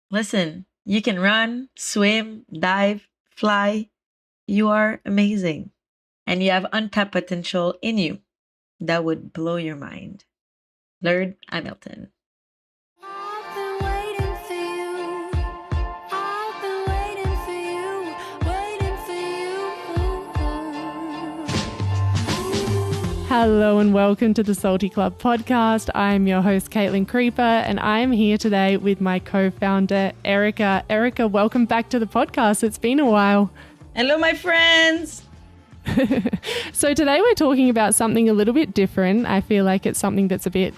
Listen, you can run, swim, dive, fly. You are amazing. And you have untapped potential in you that would blow your mind. Laird Hamilton. I've been waiting for you. I've been waiting for you, waiting for you. Hello and welcome to the Salty Club podcast. I'm your host, Caitlin Creeper, and I am here today with my co-founder, Erika. Erika, welcome back to the podcast. It's been a while. Hello, my friends. So today we're talking about something a little bit different. I feel like it's something that's a bit,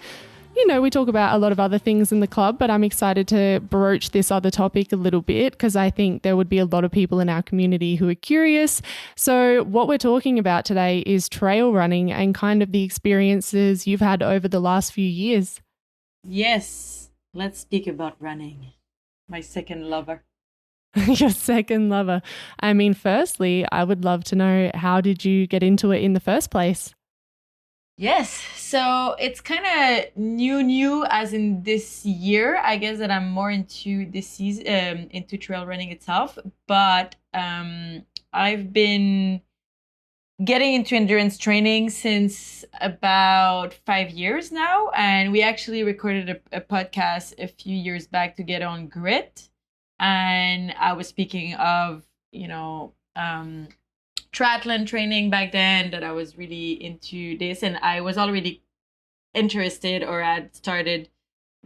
we talk about a lot of other things in the club, but I'm excited to broach this other topic a little bit because I think there would be a lot of people in our community who are curious. So what we're talking about today is trail running and kind of the experiences you've had over the last few years. Yes, let's speak about running. My second lover. Your second lover. I mean, firstly, I would love to know, how did you get into it in the first place? Yes, so it's kind of new as in this year. I guess that I'm more into this season, into trail running itself. But I've been getting into endurance training since about 5 years now, and we actually recorded a podcast a few years back to get on grit. And I was speaking of, triathlon training back then, that I was really into this, and I was already interested or had started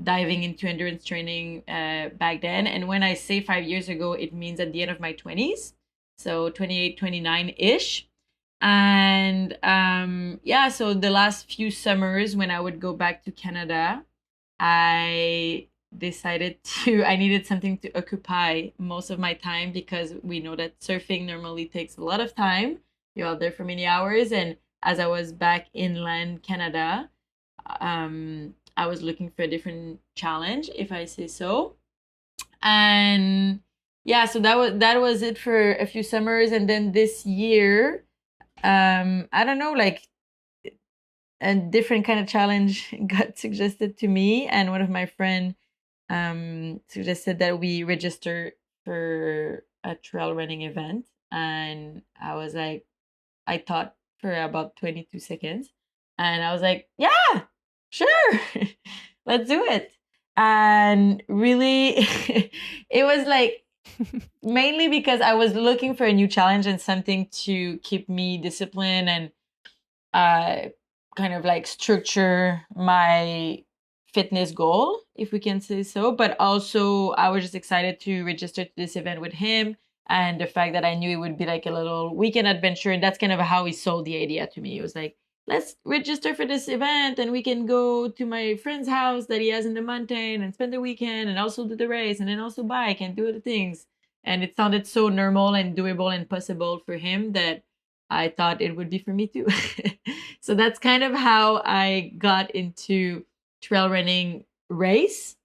diving into endurance training back then. And when I say 5 years ago, it means at the end of my 20s, so 28, 29-ish. And so the last few summers when I would go back to Canada, I decided I needed something to occupy most of my time, because we know that surfing normally takes a lot of time. You're out there for many hours. And as I was back inland Canada, I was looking for a different challenge, if I say so. And yeah, so that was it for a few summers. And then this year, I don't know, like a different kind of challenge got suggested to me, and one of my friends suggested that we register for a trail running event. And I was like, I thought for about 22 seconds, and I was like, yeah, sure, let's do it. And really, it was like mainly because I was looking for a new challenge and something to keep me disciplined and kind of like structure my fitness goal, if we can say so. But also I was just excited to register to this event with him, and the fact that I knew it would be like a little weekend adventure. And that's kind of how he sold the idea to me. It was like, let's register for this event and we can go to my friend's house that he has in the mountain and spend the weekend and also do the race and then also bike and do other things. And it sounded so normal and doable and possible for him that I thought it would be for me too. So that's kind of how I got into trail running race.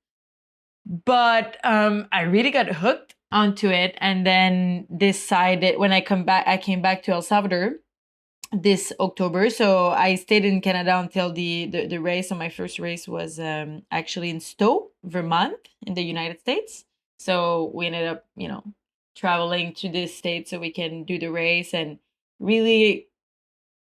But I really got hooked onto it, and then decided when I came back to El Salvador this October. So I stayed in Canada until the race. So my first race was actually in Stowe, Vermont, in the United States. So we ended up, traveling to this state so we can do the race, and really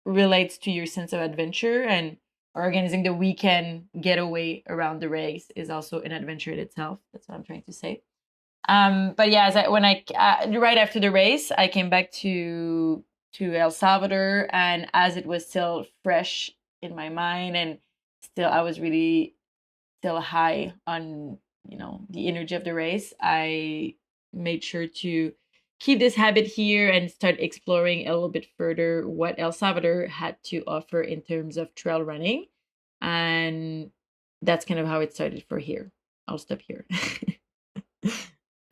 relates to your sense of adventure. And organizing the weekend getaway around the race is also an adventure in itself. That's what I'm trying to say. But yeah, right after the race, I came back to El Salvador, and as it was still fresh in my mind, and still I was really still high on the energy of the race, I made sure to keep this habit here and start exploring a little bit further what El Salvador had to offer in terms of trail running. And that's kind of how it started for here. I'll stop here.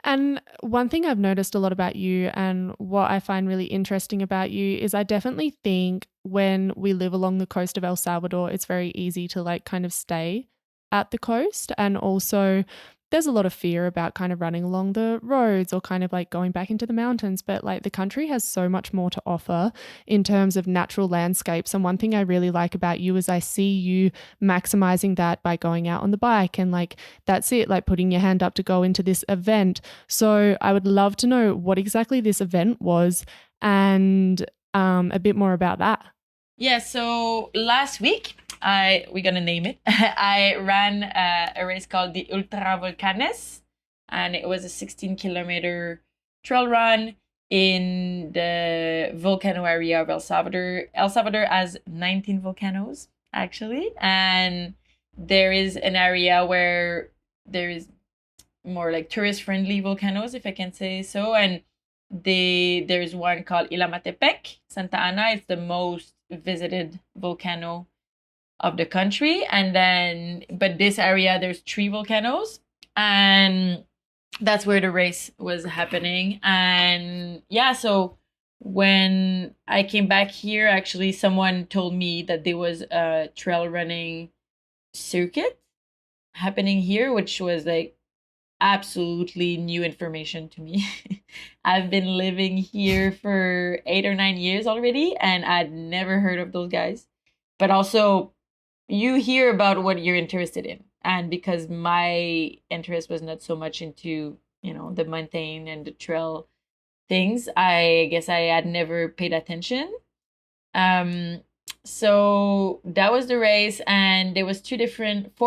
And one thing I've noticed a lot about you, and what I find really interesting about you, is I definitely think when we live along the coast of El Salvador, it's very easy to like kind of stay at the coast. And also there's a lot of fear about kind of running along the roads or kind of like going back into the mountains, but like the country has so much more to offer in terms of natural landscapes. And one thing I really like about you is I see you maximizing that by going out on the bike, and like that's it, like putting your hand up to go into this event. So I would love to know what exactly this event was and a bit more about that. Yeah, so last week, we're gonna name it. I ran a race called the Ultra Volcanes, and it was a 16-kilometer trail run in the volcano area of El Salvador. El Salvador has 19 volcanoes, actually, and there is an area where there is more like tourist-friendly volcanoes, if I can say so, and there's one called Ilamatepec, Santa Ana. It's the most visited volcano of the country, and then but this area there's 3 volcanoes, and that's where the race was happening. And yeah, so when I came back here, actually someone told me that there was a trail running circuit happening here, which was like absolutely new information to me. I've been living here for 8 or 9 years already, and I'd never heard of those guys. But also, you hear about what you're interested in. And because my interest was not so much into, the mountain and the trail things, I guess I had never paid attention. So that was the race, and there was 4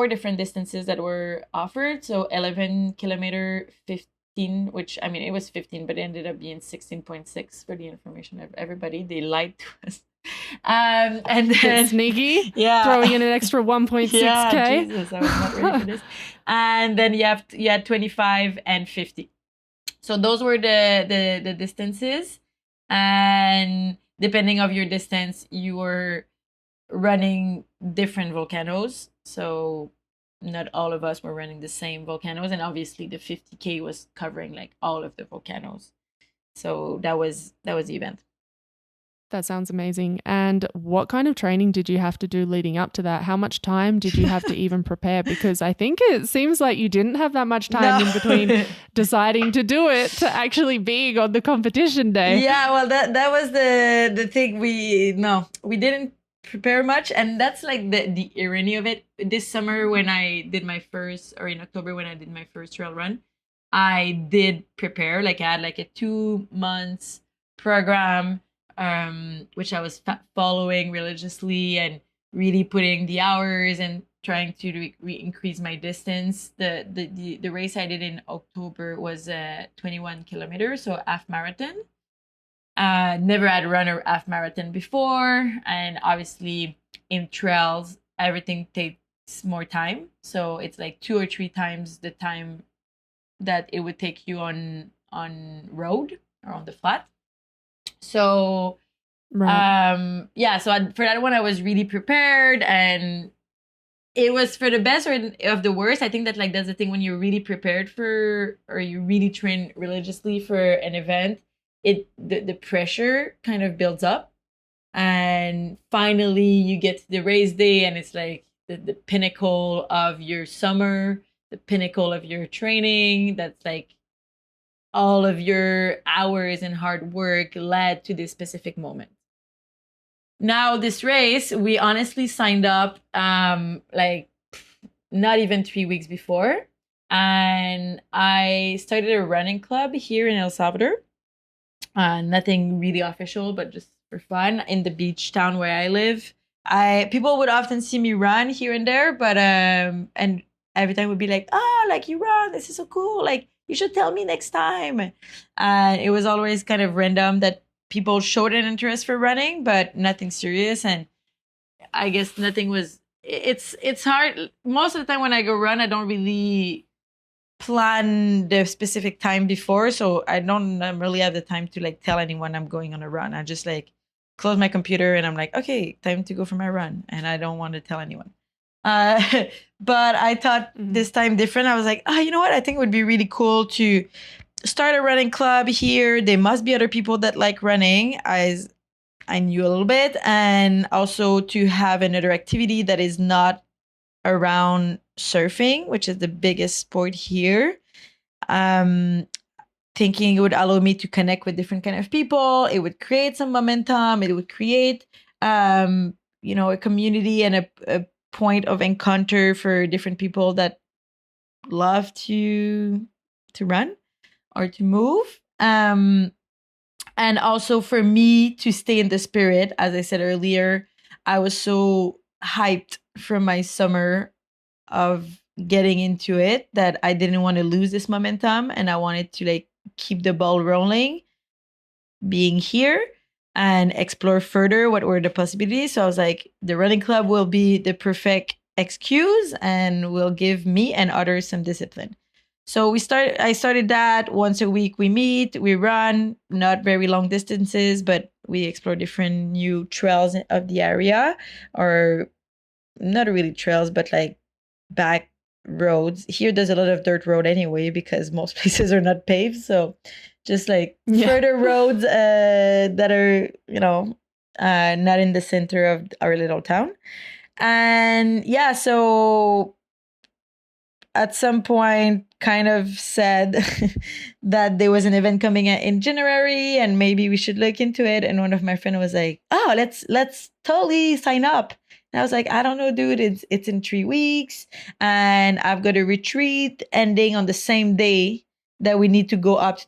different distances that were offered. So 11-kilometer, 15, which I mean it was 15, but it ended up being 16.6 for the information of everybody. They lied to us. And then sneaky, yeah, throwing in an extra 1.6k. Yeah, Jesus, I was not ready for this. And then you had 25 and 50. So those were the distances, and depending of your distance, you were running different volcanoes. So not all of us were running the same volcanoes, and obviously the 50K was covering like all of the volcanoes. So that was the event. That sounds amazing. And what kind of training did you have to do leading up to that? How much time did you have to even prepare? Because I think it seems like you didn't have that much time in between deciding to do it to actually being on the competition day. Yeah, well, that was the thing. We didn't prepare much, and that's like the irony of it. This summer when I did my first, or in October when I did my first trail run, I did prepare. Like I had like a 2 months program, which I was following religiously and really putting the hours and trying to increase my distance. The race I did in October was 21 kilometers, so half marathon. Never had run a half marathon before, and obviously in trails everything takes more time, so it's like 2 or 3 times the time that it would take you on road or on the flat. So right. For that one I was really prepared, and it was for the best or of the worst. I think that like that's the thing, when you're really prepared for, or you really train religiously for an event, the pressure kind of builds up, and finally you get to the race day, and it's like the pinnacle of your summer, the pinnacle of your training. That's like all of your hours and hard work led to this specific moment. Now this race, we honestly signed up like not even 3 weeks before, and I started a running club here in El Salvador. Nothing really official, but just for fun, in the beach town where I live. People would often see me run here and there, but and every time would be like, like you run, this is so cool, like you should tell me next time. And it was always kind of random that people showed an interest for running, but nothing serious. And I guess nothing was. It's hard most of the time when I go run. I don't really plan the specific time before, so I don't really have the time to like tell anyone I'm going on a run. I just like close my computer and I'm like, okay, time to go for my run, and I don't want to tell anyone. But I thought this time different. I was like, you know what? I think it would be really cool to start a running club here. There must be other people that like running, as I knew a little bit, and also to have another activity that is not around surfing, which is the biggest sport here. Thinking it would allow me to connect with different kind of people. It would create some momentum. It would create, a community and a point of encounter for different people that love to run or to move. And also for me to stay in the spirit, as I said earlier, I was so hyped from my summer of getting into it that I didn't want to lose this momentum, and I wanted to like keep the ball rolling, being here and explore further what were the possibilities. So I was like, the running club will be the perfect excuse and will give me and others some discipline. So I started that once a week. We meet, we run, not very long distances, but we explore different new trails of the area, or not really trails, but like back roads. Here there's a lot of dirt road anyway because most places are not paved. So just like further roads that are, not in the center of our little town. And yeah, so at some point kind of said that there was an event coming in January and maybe we should look into it. And one of my friends was like, oh, let's totally sign up. And I was like, I don't know, dude, it's in 3 weeks and I've got a retreat ending on the same day that we need to go up to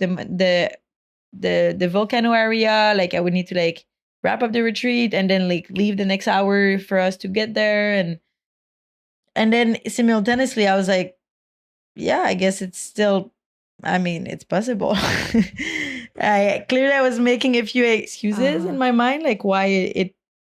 the volcano area. Like I would need to like wrap up the retreat and then like leave the next hour for us to get there. And then simultaneously, I was like, yeah, I guess it's possible. I was making a few excuses in my mind, like why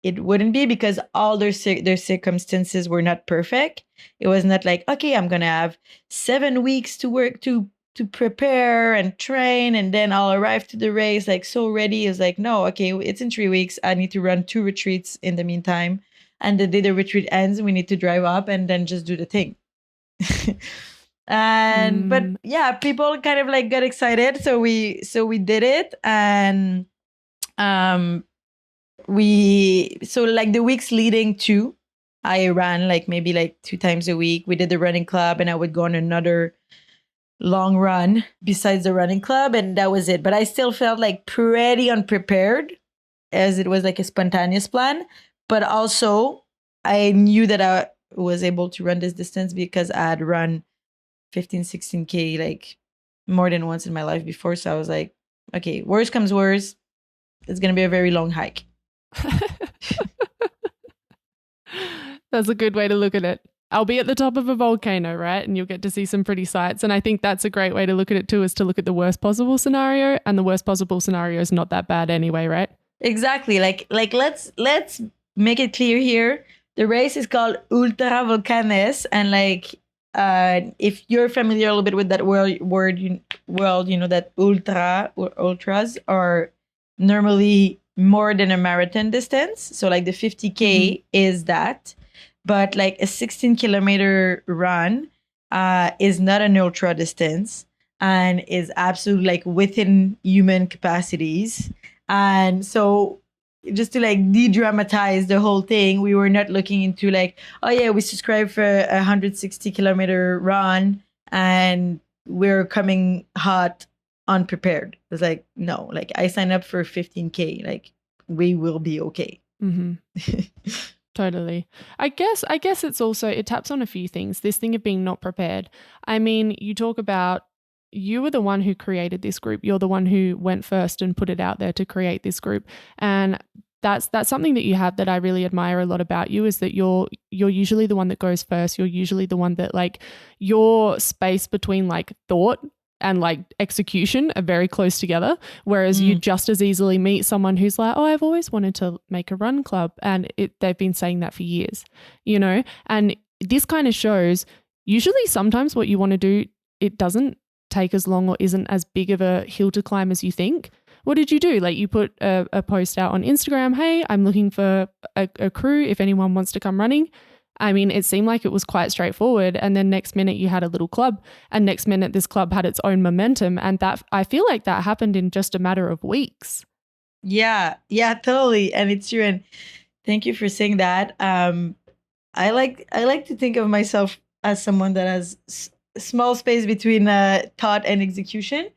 it wouldn't be, because all their circumstances were not perfect. It was not like, okay, I'm going to have 7 weeks to work to prepare and train, and then I'll arrive to the race like so ready. It's like, no, okay, it's in 3 weeks. I need to run 2 retreats in the meantime. And the day the retreat ends, we need to drive up and then just do the thing. But yeah, people kind of like got excited. So we did it. And like the weeks leading to, I ran like maybe like 2 times a week. We did the running club and I would go on another long run besides the running club. And that was it. But I still felt like pretty unprepared, as it was like a spontaneous plan. But also, I knew that I was able to run this distance because I had run 15, 16K like more than once in my life before. So I was like, okay, worst comes worst, it's going to be a very long hike. That's a good way to look at it. I'll be at the top of a volcano, right? And you'll get to see some pretty sights. And I think that's a great way to look at it too, is to look at the worst possible scenario. And the worst possible scenario is not that bad anyway, right? Exactly. Like let's make it clear here. The race is called Ultra Volcanes, and like if you're familiar a little bit with that word, you know that ultras are normally more than a marathon distance. So like the 50K is that, but like a 16-kilometer run is not an ultra distance and is absolutely like within human capacities. And so just to like de-dramatize the whole thing, we were not looking into like, oh yeah, we subscribed for a 160-kilometer run and we're coming hot unprepared. It was like, no, like I signed up for 15K, like we will be okay. Totally. I guess it's also, it taps on a few things. This thing of being not prepared. I mean, you talk about, you were the one who created this group. You're the one who went first and put it out there to create this group. And that's something that you have that I really admire a lot about you, is that you're usually the one that goes first. You're usually the one that like, your space between like thought and like execution are very close together. Whereas you just as easily meet someone who's like, oh, I've always wanted to make a run club. And they've been saying that for years, you know? And this kind of shows usually sometimes what you want to do, it doesn't take as long or isn't as big of a hill to climb as you think. What did you do? Like you put a post out on Instagram, hey, I'm looking for a crew if anyone wants to come running. I mean, it seemed like it was quite straightforward. And then next minute you had a little club, and next minute this club had its own momentum. And that, I feel like that happened in just a matter of weeks. Yeah, totally. And it's true. And thank you for saying that. I like to think of myself as someone that has small space between thought and execution.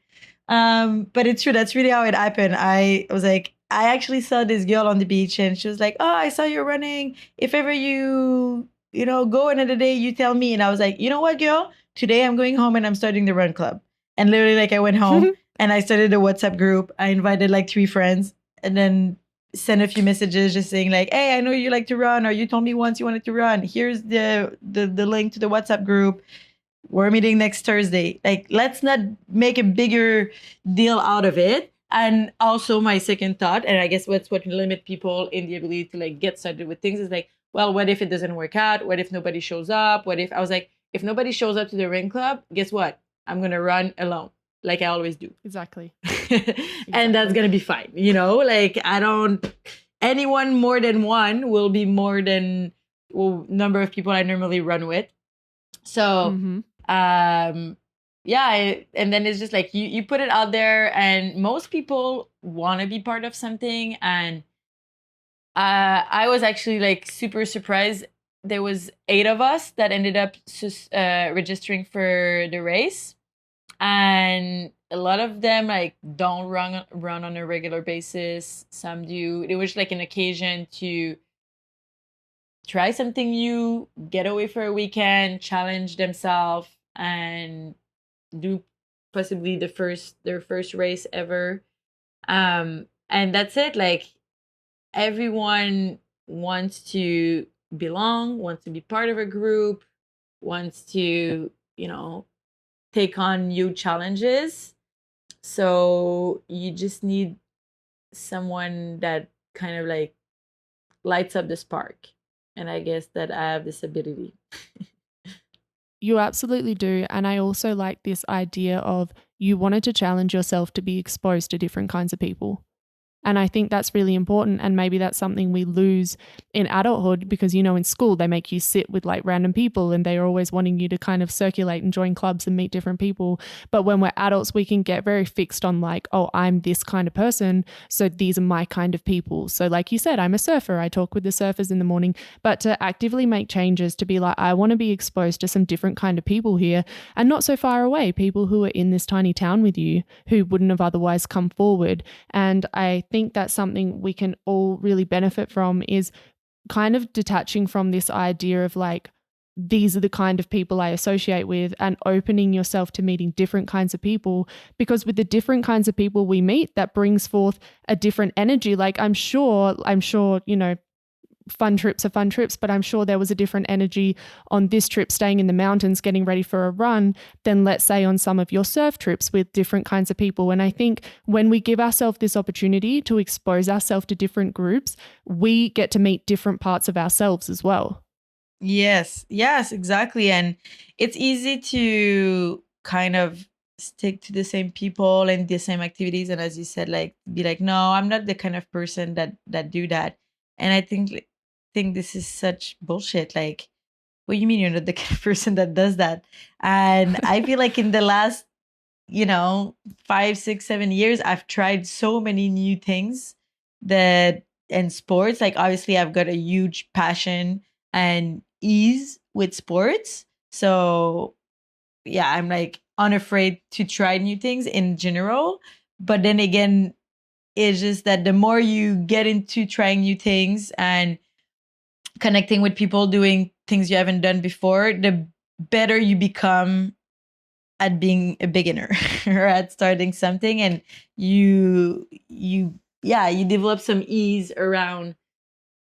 But it's true. That's really how it happened. I was like, I actually saw this girl on the beach, and she was like, "Oh, I saw you running. If ever go another day, you tell me." And I was like, "You know what, girl? Today I'm going home and I'm starting the run club." And literally, like, I went home and I started a WhatsApp group. I invited like 3 friends, and then sent a few messages just saying like, "Hey, I know you like to run, or you told me once you wanted to run. Here's the link to the WhatsApp group. We're meeting next Thursday." Like, let's not make a bigger deal out of it. And also my second thought, and I guess what's what limit people in the ability to like get started with things is like, well, what if it doesn't work out? What if nobody shows up? What if I was like, if nobody shows up to the ring club, guess what? I'm gonna run alone, like I always do. Exactly. And that's gonna be fine. Like I don't anyone more than one will be more than number of people I normally run with. So and then it's just like you put it out there, and most people want to be part of something. And I was actually like super surprised. There was 8 of us that ended up registering for the race, and a lot of them like don't run on a regular basis. Some do. It was like an occasion to try something new, get away for a weekend, challenge themselves, and do possibly their first race ever. And that's it. Like, everyone wants to belong, wants to be part of a group, wants to, take on new challenges. So you just need someone that kind of like lights up the spark. And I guess that I have this ability. You absolutely do. And I also like this idea of you wanted to challenge yourself to be exposed to different kinds of people. And I think that's really important. And maybe that's something we lose in adulthood because, in school, they make you sit with like random people and they are always wanting you to kind of circulate and join clubs and meet different people. But when we're adults, we can get very fixed on like, oh, I'm this kind of person. So these are my kind of people. So like you said, I'm a surfer. I talk with the surfers in the morning. But to actively make changes, to be like, I want to be exposed to some different kind of people here and not so far away, people who are in this tiny town with you who wouldn't have otherwise come forward. And I think that's something we can all really benefit from, is kind of detaching from this idea of like, these are the kind of people I associate with, and opening yourself to meeting different kinds of people, because with the different kinds of people we meet, that brings forth a different energy. Like I'm sure, fun trips are fun trips, but I'm sure there was a different energy on this trip staying in the mountains getting ready for a run than, let's say, on some of your surf trips with different kinds of people. And I think when we give ourselves this opportunity to expose ourselves to different groups, we get to meet different parts of ourselves as well. Yes, exactly. And it's easy to kind of stick to the same people and the same activities. And as you said, like be like, no, I'm not the kind of person that do that. And I think this is such bullshit. Like, what do you mean you're not the kind of person that does that? And I feel like in the last, 5, 6, 7 years, I've tried so many new things that in sports. Like, obviously, I've got a huge passion and ease with sports. So, yeah, I'm like unafraid to try new things in general. But then again, it's just that the more you get into trying new things and connecting with people doing things you haven't done before, the better you become at being a beginner or at starting something. And you develop some ease around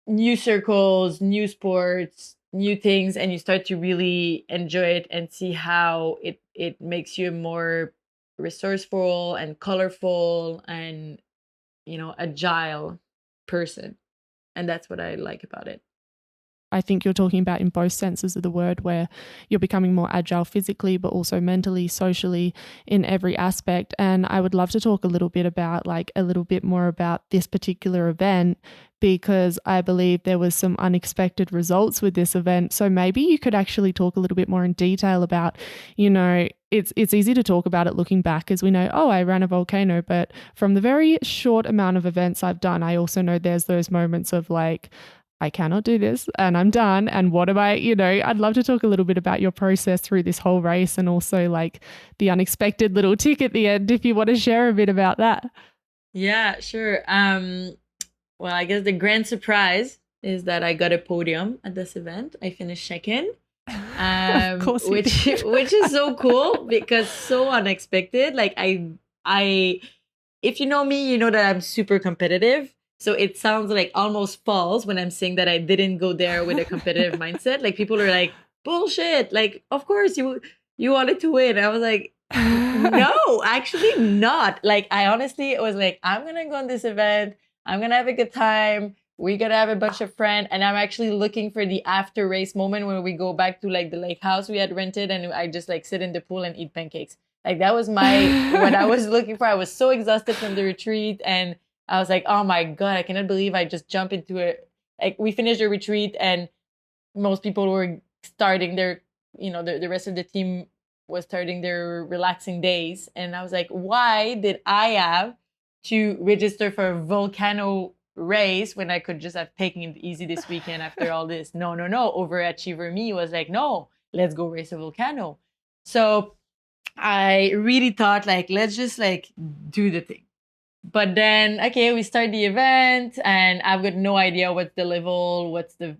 new circles, new sports, new things, and you start to really enjoy it and see how it makes you a more resourceful and colorful and agile person. And that's what I like about it. I think you're talking about in both senses of the word, where you're becoming more agile physically, but also mentally, socially, in every aspect. And I would love to talk a little bit more about this particular event, because I believe there was some unexpected results with this event. So maybe you could actually talk a little bit more in detail about, it's easy to talk about it looking back, as we know, oh, I ran a volcano. But from the very short amount of events I've done, I also know there's those moments of like, I cannot do this and I'm done. And what am I, I'd love to talk a little bit about your process through this whole race and also like the unexpected little tick at the end, if you want to share a bit about that. Yeah, sure. Well, I guess the grand surprise is that I got a podium at this event. I finished second. Of course which is so cool because so unexpected. Like I if you know me, you know that I'm super competitive. So it sounds like almost false when I'm saying that I didn't go there with a competitive mindset. Like people are like, bullshit. Like, of course you wanted to win. I was like, no, actually not. Like I honestly was like, I'm gonna go on this event. I'm gonna have a good time. We're gonna have a bunch of friends, and I'm actually looking for the after race moment when we go back to like the lake house we had rented, and I just like sit in the pool and eat pancakes. Like that was what I was looking for. I was so exhausted from the retreat, and I was like, oh my God, I cannot believe I just jumped into it. Like we finished the retreat and most people were starting their, the rest of the team was starting their relaxing days. And I was like, why did I have to register for a volcano race when I could just have taken it easy this weekend after all this? No. Overachiever me was like, no, let's go race a volcano. So I really thought like, let's just like do the thing. But then, okay, we start the event and I've got no idea what's the level, what's the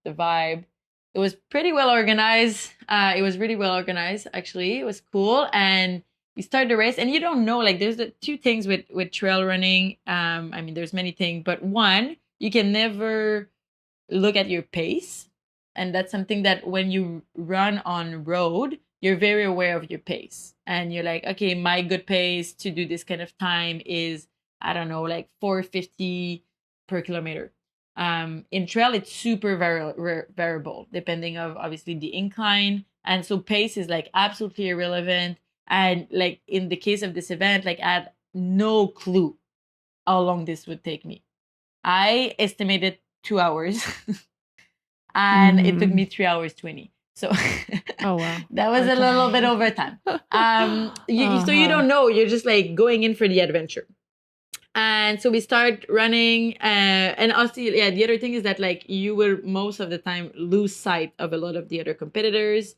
vibe. It was pretty well organized. It was really well organized, actually. It was cool. And we start the race and you don't know, like there's the two things with trail running. I mean, there's many things, but one, you can never look at your pace. And that's something that when you run on road, you're very aware of your pace. And you're like, okay, my good pace to do this kind of time is, I don't know, like 450 per kilometer. In trail, it's super variable, depending of obviously the incline. And so pace is like absolutely irrelevant. And like in the case of this event, like I had no clue how long this would take me. I estimated 2 hours and it took me 3 hours 20. So oh wow, that was a little bit over time. So you don't know, you're just like going in for the adventure. And so we start running, and also, yeah, the other thing is that like you will most of the time lose sight of a lot of the other competitors,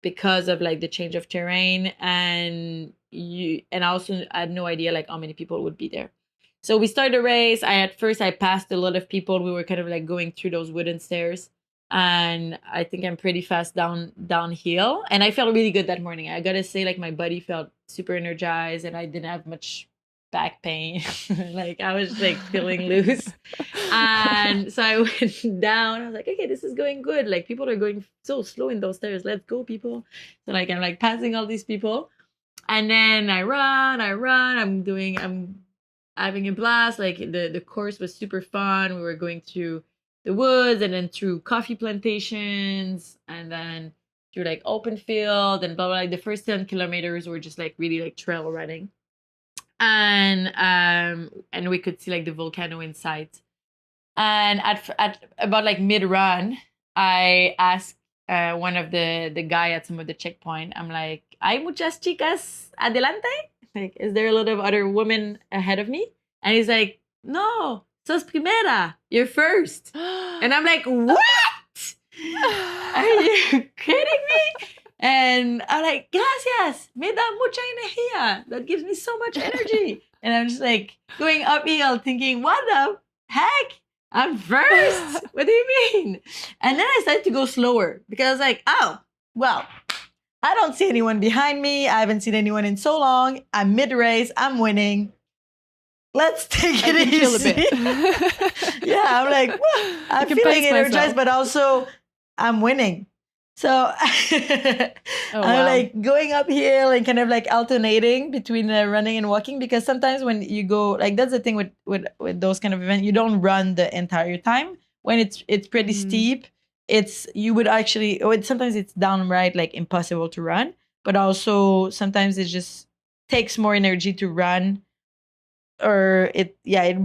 because of like the change of terrain, and I also had no idea like how many people would be there. So we started the race. I passed a lot of people. We were kind of like going through those wooden stairs. And I think I'm pretty fast downhill. And I felt really good that morning. I gotta say, like my body felt super energized and I didn't have much back pain. Like I was like feeling loose. And so I went down. I was like, okay, this is going good. Like people are going so slow in those stairs. Let's go, people. So like I'm like passing all these people. And then I run. I'm having a blast. Like the course was super fun. We were going through the woods and then through coffee plantations and then through like open field and blah, blah, like the first 10 kilometers were just like really like trail running. And we could see like the volcano in sight. And at about like mid-run, I asked one of the guy at some of the checkpoint, I'm like, ¿Hay muchas chicas adelante? Like, is there a lot of other women ahead of me? And he's like, no, sos primera, you're first. And I'm like, what? Are you kidding me? And I'm like, gracias, me da mucha energía. That gives me so much energy. And I'm just like going uphill thinking, what the heck? I'm first? What do you mean? And then I started to go slower because I was like, oh, well, I don't see anyone behind me. I haven't seen anyone in so long. I'm mid-race. I'm winning. Let's take it easy. Chill a bit. Yeah, I'm like, well, I'm feeling energized, but also I'm winning. So I'm like going uphill and kind of like alternating between running and walking, because sometimes when you go, like that's the thing with those kind of events, you don't run the entire time. When it's pretty steep, you would actually, sometimes it's downright like impossible to run, but also sometimes it just takes more energy to run, or it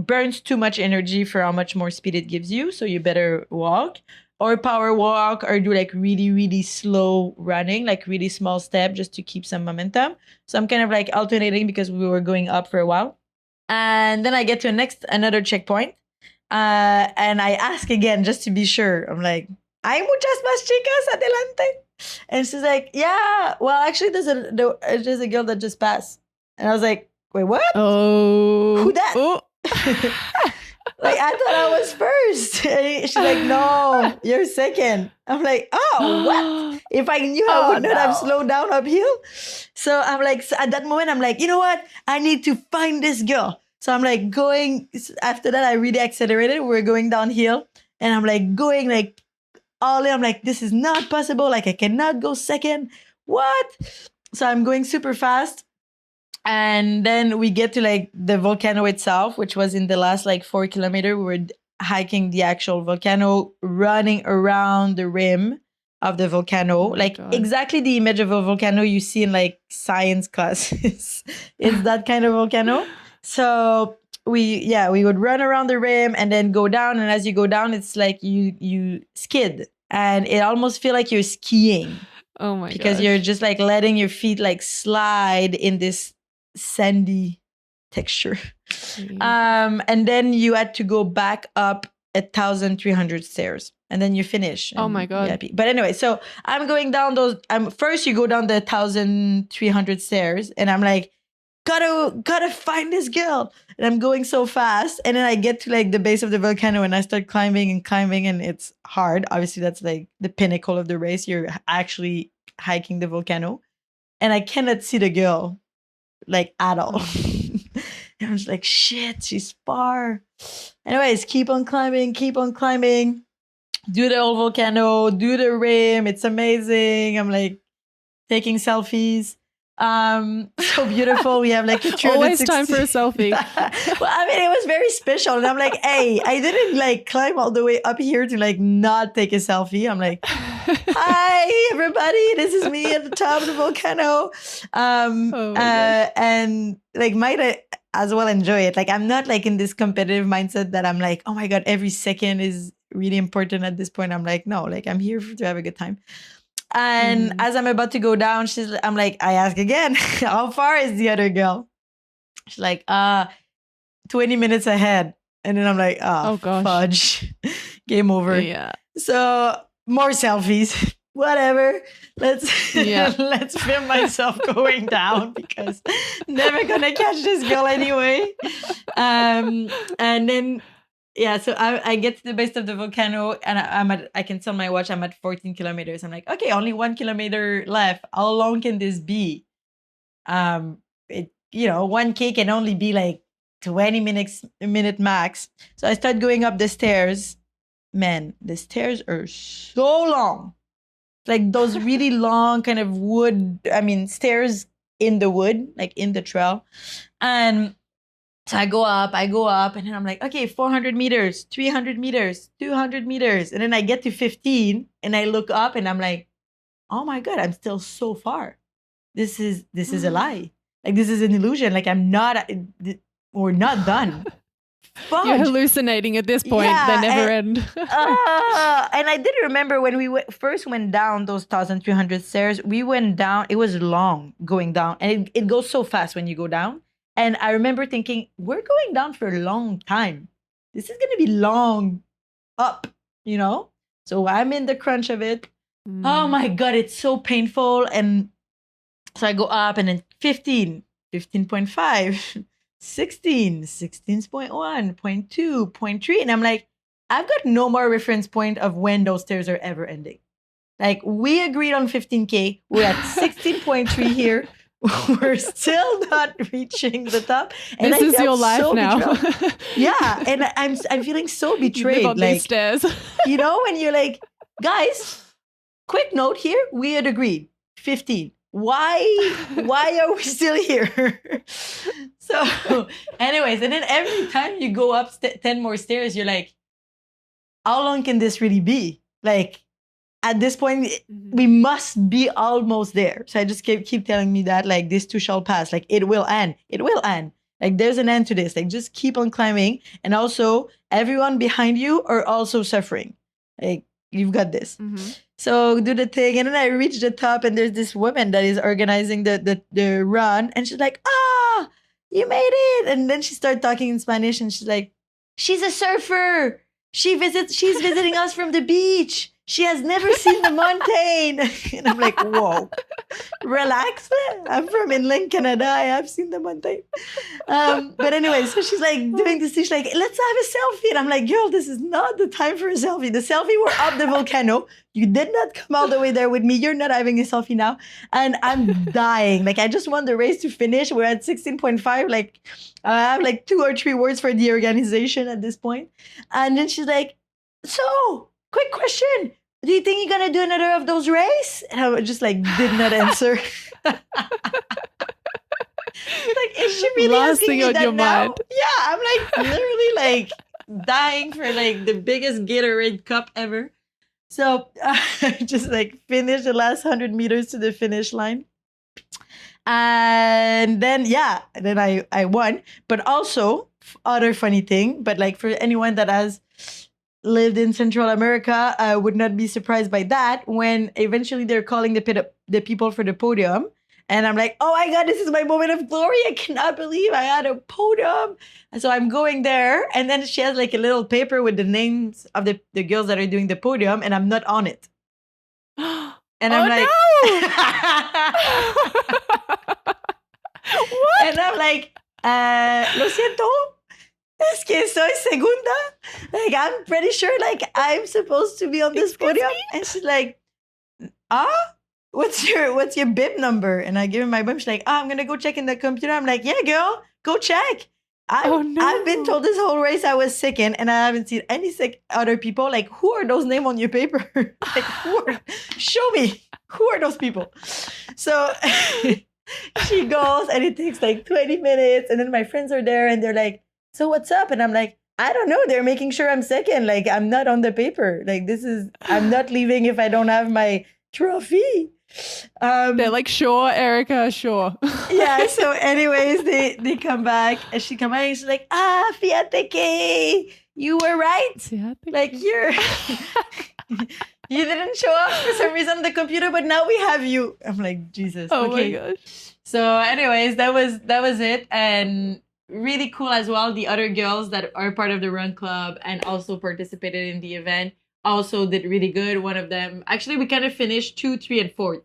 burns too much energy for how much more speed it gives you. So you better walk or power walk or do like really, really slow running, like really small step just to keep some momentum. So I'm kind of like alternating because we were going up for a while. And then I get to another checkpoint. And I ask again just to be sure. I'm like, hay muchas más chicas adelante. And she's like, yeah, well, actually, there's a girl that just passed. And I was like, wait, what? Oh. Who that? Oh. Like, I thought I was first. And she's like, no, you're second. I'm like, oh, what? If I knew, I would not have slowed down uphill. So I'm like, so at that moment, I'm like, you know what? I need to find this girl. So I'm like going, after that, I really accelerated. We're going downhill. And I'm like going like all in. I'm like, this is not possible. Like, I cannot go second. What? So I'm going super fast. And then we get to like the volcano itself, which was in the last like 4 kilometers. We were hiking the actual volcano, running around the rim of the volcano, like God. exactly the image of a volcano you see in like science classes. It's that kind of volcano. So we would run around the rim and then go down. And as you go down, it's like you skid, and it almost feel like you're skiing. Oh my god! Because you're just like letting your feet like slide in this sandy texture. And then you had to go back up 1,300 stairs, and then you finish. Oh my god! But anyway, so I'm going down those. First, you go down the 1,300 stairs, and I'm like, gotta find this girl. And I'm going so fast, and then I get to like the base of the volcano, and I start climbing, and it's hard. Obviously, that's like the pinnacle of the race. You're actually hiking the volcano, and I cannot see the girl like at all. And I was like, shit, she's far. Anyways, keep on climbing. Do the whole volcano, do the rim. It's amazing. I'm like taking selfies. So beautiful. We have like a 360. Always time for a selfie. Well, I mean, it was very special. And I'm like, hey, I didn't like climb all the way up here to like not take a selfie. I'm like, hi, everybody. This is me at the top of the volcano. And like might as well enjoy it. Like, I'm not like in this competitive mindset that I'm like, oh my God, every second is really important at this point. I'm like, no, like I'm here to have a good time. And as I'm about to go down, I'm like, I ask again, how far is the other girl? She's like, 20 minutes ahead. And then I'm like, oh gosh, fudge. Game over. Yeah. So more selfies. Whatever. Let's film myself going down, because never gonna catch this girl anyway. And then so I get to the base of the volcano, and I can tell my watch I'm at 14 kilometers. I'm like, okay, only 1 kilometer left. How long can this be? 1K can only be like 20 minute max. So I start going up the stairs. Man, the stairs are so long. Like those really long kind of stairs in the wood, like in the trail. And so I go up, and then I'm like, okay, 400 meters, 300 meters, 200 meters. And then I get to 15, and I look up, and I'm like, oh my God, I'm still so far. This is a lie. Like, this is an illusion. Like, we're not done. Fudge. You're hallucinating at this point. They never end. And I did remember when we first went down those 1,300 stairs, we went down. It was long going down, and it goes so fast when you go down. And I remember thinking, we're going down for a long time. This is going to be long up, So I'm in the crunch of it. Oh my God, it's so painful. And so I go up, and then 15, 15.5, 16, 16.1, 0.2, 0.3. And I'm like, I've got no more reference point of when those stairs are ever ending. Like, we agreed on 15K. We're at 16.3 here. We're still not reaching the top. And this is your life so now. Yeah. And I'm feeling so betrayed. You live on these stairs. When you're like, guys, quick note here. We had agreed 15. Why are we still here? So anyways, and then every time you go up 10 more stairs, you're like, how long can this really be? Like, at this point, we must be almost there. So I just keep telling me that, like, this too shall pass. Like, it will end. It will end. Like, there's an end to this. Like, just keep on climbing. And also, everyone behind you are also suffering. Like, you've got this. So do the thing. And then I reach the top, and there's this woman that is organizing the run. And she's like, you made it. And then she started talking in Spanish, and she's like, she's a surfer. She's visiting us from the beach. She has never seen the mountain. And I'm like, whoa, relax. I'm from inland Canada. I have seen the mountain. But anyway, so she's like doing this. She's like, let's have a selfie. And I'm like, girl, this is not the time for a selfie. The selfie, we're up the volcano. You did not come all the way there with me. You're not having a selfie now. And I'm dying. Like, I just want the race to finish. We're at 16.5. Like, I have like 2 or 3 words for the organization at this point. And then she's like, so, quick question. Do you think you're going to do another of those races? And I just like did not answer. Like, is she really Last asking thing me on that your now? mind. Yeah, I'm like literally like dying for like the biggest Gatorade cup ever. So I just like finished the last 100 meters to the finish line. And then, then I won. But also, other funny thing, but like for anyone that has lived in Central America, I would not be surprised by that when eventually they're calling the people for the podium. And I'm like, oh my God, this is my moment of glory. I cannot believe I had a podium. And so I'm going there. And then she has like a little paper with the names of the girls that are doing the podium. And I'm not on it. And I'm like, What? And I'm like, lo siento. Es que soy segunda. Like, I'm pretty sure like I'm supposed to be on this Excuse podium. me? And she's like, what's your bib number? And I give her my bib. She's like, I'm gonna go check in the computer. I'm like, yeah, girl, go check. I've been told this whole race I was second, and I haven't seen any other people. Like, who are those names on your paper? Like, show me. Who are those people? So she goes, and it takes like 20 minutes. And then my friends are there, and they're like, so what's up? And I'm like, I don't know. They're making sure I'm second. Like, I'm not on the paper. Like, I'm not leaving if I don't have my trophy. They're like, sure, Erika, sure. Yeah. So anyways, they come back, and she come back, and she's like, fíjate que you were right. Like, you didn't show up for some reason on the computer, but now we have you. I'm like, Jesus. Oh okay. my gosh. So anyways, that was it. And really cool as well. The other girls that are part of the run club and also participated in the event also did really good. One of them, actually, we kind of finished 2, 3, and 4th,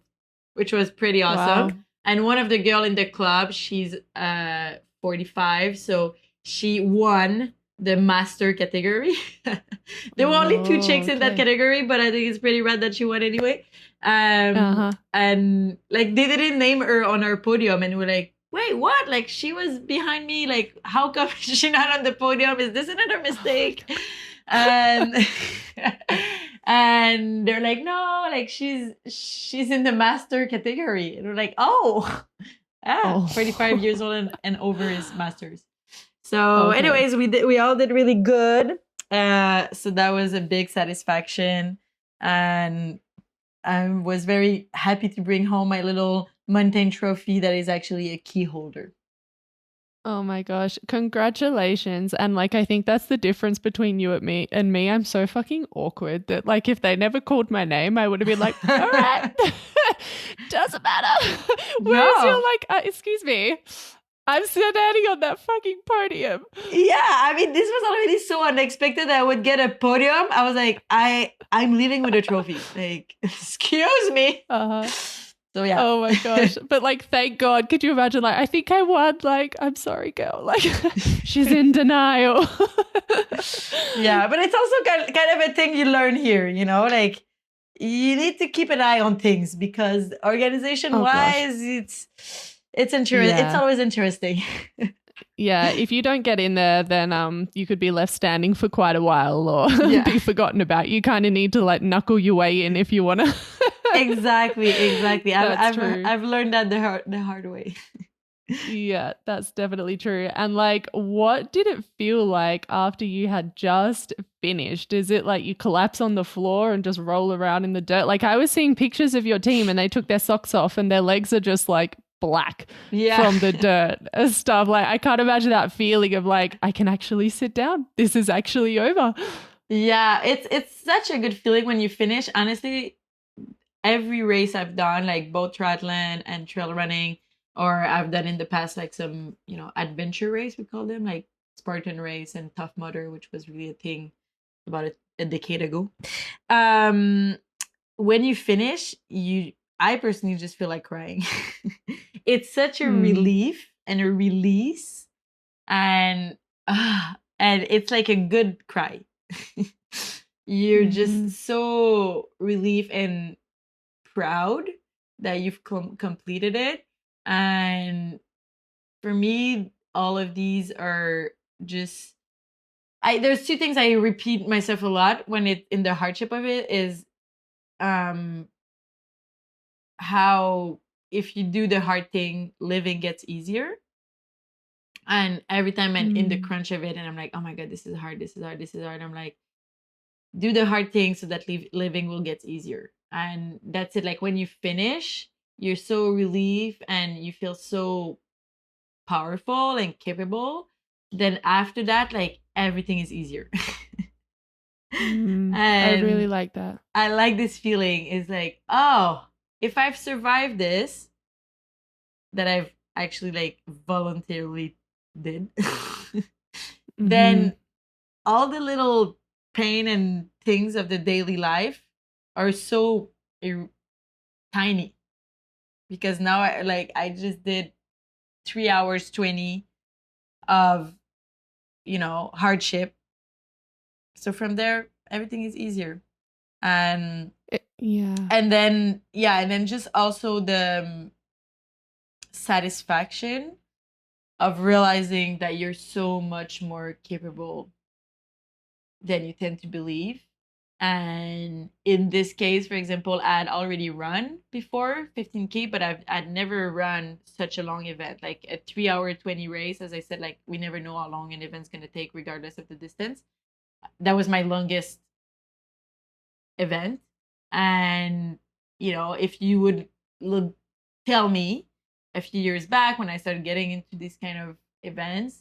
which was pretty awesome. Wow. And one of the girl in the club, she's 45, so she won the master category. There were only 2 chicks in that category, but I think it's pretty rad that she won anyway. And like they didn't name her on our podium, and we're like, wait, what? Like, she was behind me. Like, how come she's not on the podium? Is this another mistake? And and they're like, no, like she's in the master category. And we're like, 45 years old and over is masters. So anyways, we all did really good. So that was a big satisfaction. And I was very happy to bring home my little mountain trophy that is actually a key holder. Oh my gosh. Congratulations. And like, I think that's the difference between you and me. I'm so fucking awkward that like, if they never called my name, I would have been like, all right, doesn't matter. Whereas you're like, excuse me, I'm standing on that fucking podium. Yeah, I mean, this was already so unexpected that I would get a podium. I was like, I'm leaving with a trophy. Like, excuse me. So yeah. Oh my gosh. But like, thank God. Could you imagine? Like, I think I won. Like, I'm sorry, girl. Like, she's in denial. Yeah, but it's also kind of a thing you learn here, you know? Like, you need to keep an eye on things because organization-wise, it's interesting. Yeah. It's always interesting. Yeah, if you don't get in there, then you could be left standing for quite a while or be forgotten about. You kind of need to like knuckle your way in if you want to. Exactly. That's true. I've learned that the hard way. Yeah, that's definitely true. And like, what did it feel like after you had just finished? Is it like you collapse on the floor and just roll around in the dirt? Like, I was seeing pictures of your team and they took their socks off and their legs are just like black from the dirt and stuff. Like, I can't imagine that feeling of like, I can actually sit down. This is actually over. Yeah, it's such a good feeling when you finish. Honestly, every race I've done, like both triathlon and trail running, or I've done in the past, like some, adventure race, we call them, like Spartan race and Tough Mudder, which was really a thing about a decade ago. When you finish, I personally just feel like crying. It's such a relief and a release, and it's like a good cry. You're just so relieved and proud that you've completed it. And for me, all of these are just there's two things I repeat myself a lot when it in the hardship of it is how if you do the hard thing, living gets easier. And every time I'm in the crunch of it and I'm like, oh my God, this is hard, this is hard, this is hard. I'm like, do the hard thing so that living will get easier. And that's it. Like when you finish, you're so relieved and you feel so powerful and capable. Then after that, like everything is easier. I really like that. I like this feeling. It's like, oh, if I've survived this, that I've actually like voluntarily did, then all the little pain and things of the daily life are so tiny, because now I just did 3 hours 20 of hardship, so from there everything is easier. And and then just also the satisfaction of realizing that you're so much more capable than you tend to believe. And in this case, for example, I'd already run before 15K, but I'd never run such a long event, like a 3-hour 20 race. As I said, like we never know how long an event's going to take regardless of the distance. That was my longest event. And if you would tell me a few years back when I started getting into these kind of events,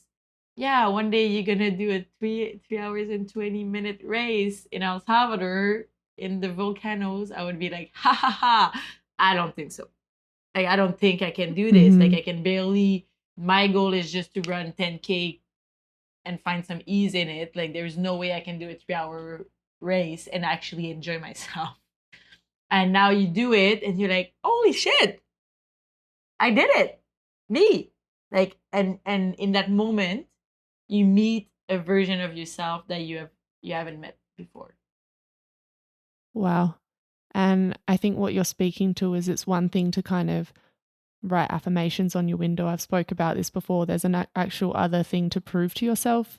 one day you're gonna do a 3 hours and 20-minute race in El Salvador in the volcanoes, I would be like, ha ha ha, I don't think so. Like, I don't think I can do this. Like, I can barely, my goal is just to run 10K and find some ease in it. Like, there's no way I can do a 3-hour race and actually enjoy myself. And now you do it and you're like, holy shit, I did it. Me. Like, and in that moment, you meet a version of yourself that you haven't met before. Wow. And I think what you're speaking to is it's one thing to kind of write affirmations on your window. I've spoke about this before. There's an actual other thing to prove to yourself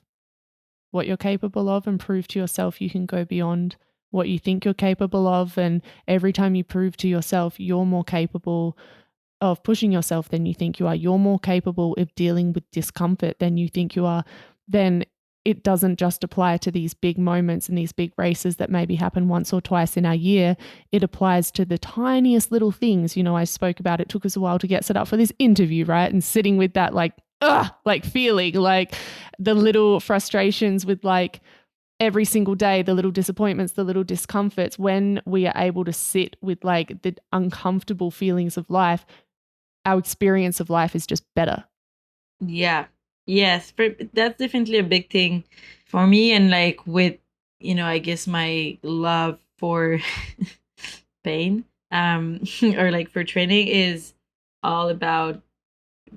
what you're capable of, and prove to yourself you can go beyond what you think you're capable of. And every time you prove to yourself you're more capable of pushing yourself than you think you are, you're more capable of dealing with discomfort than you think you are, then it doesn't just apply to these big moments and these big races that maybe happen once or twice in our year. It applies to the tiniest little things. I spoke about it took us a while to get set up for this interview, right? And sitting with that like feeling, like the little frustrations with like every single day, the little disappointments, the little discomforts. When we are able to sit with like the uncomfortable feelings of life, our experience of life is just better. Yeah. Yes. That's definitely a big thing for me. And like with, I guess my love for pain, or like for training is all about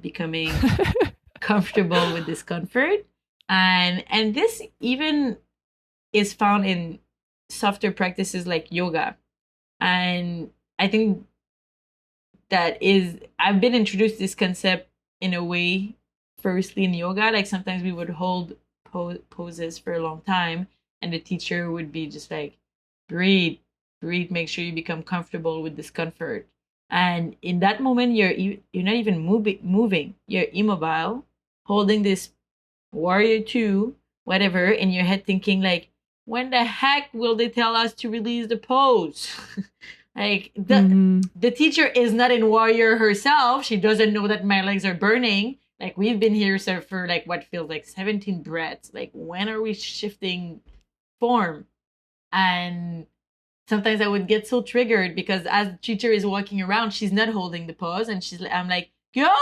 becoming comfortable with discomfort. And this even is found in softer practices like yoga. And I think I've been introduced to this concept in a way, firstly in yoga. Like sometimes we would hold poses for a long time and the teacher would be just like, breathe, make sure you become comfortable with discomfort. And in that moment, you're not even moving. You're immobile, holding this warrior 2, whatever, in your head, thinking like, when the heck will they tell us to release the pose? Like the teacher is not in warrior herself. She doesn't know that my legs are burning. Like we've been here for like what feels like 17 breaths. Like when are we shifting form? And sometimes I would get so triggered because as the teacher is walking around, she's not holding the pose, and I'm like, girl,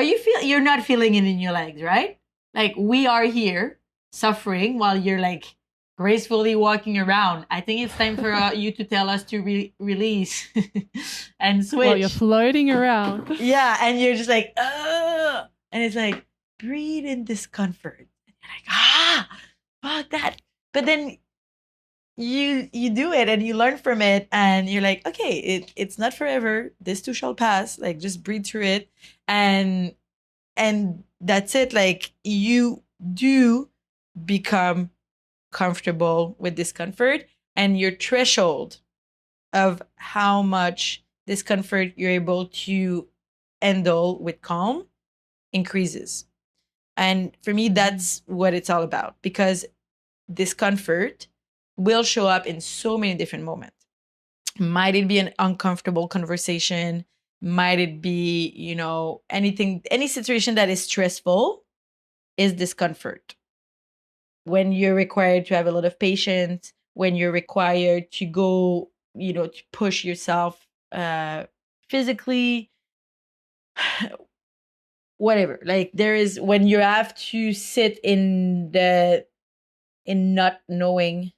you're not feeling it in your legs, right? like we are here suffering while you're like gracefully walking around. I think it's time for you to tell us to release and switch. While you're floating around. Yeah, and you're just like, ugh. And it's like, breathe in discomfort. And you're like, fuck that. But then you do it and you learn from it and you're like, okay, it's not forever. This too shall pass. Like just breathe through it. And that's it. Like you do become comfortable with discomfort, and your threshold of how much discomfort you're able to handle with calm increases. And for me, that's what it's all about, because discomfort will show up in so many different moments. Might it be an uncomfortable conversation? Might it be, anything, any situation that is stressful is discomfort. When you're required to have a lot of patience, when you're required to go, to push yourself physically, whatever. Like there is, when you have to sit in not knowing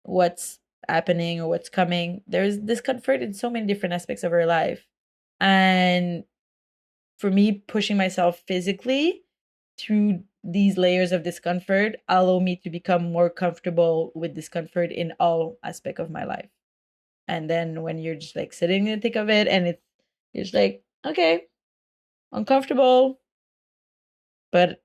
what's happening or what's coming, there's discomfort in so many different aspects of our life. And for me, pushing myself physically through these layers of discomfort allow me to become more comfortable with discomfort in all aspects of my life. And then when you're just like sitting in the thick of it and it's like, okay, uncomfortable, but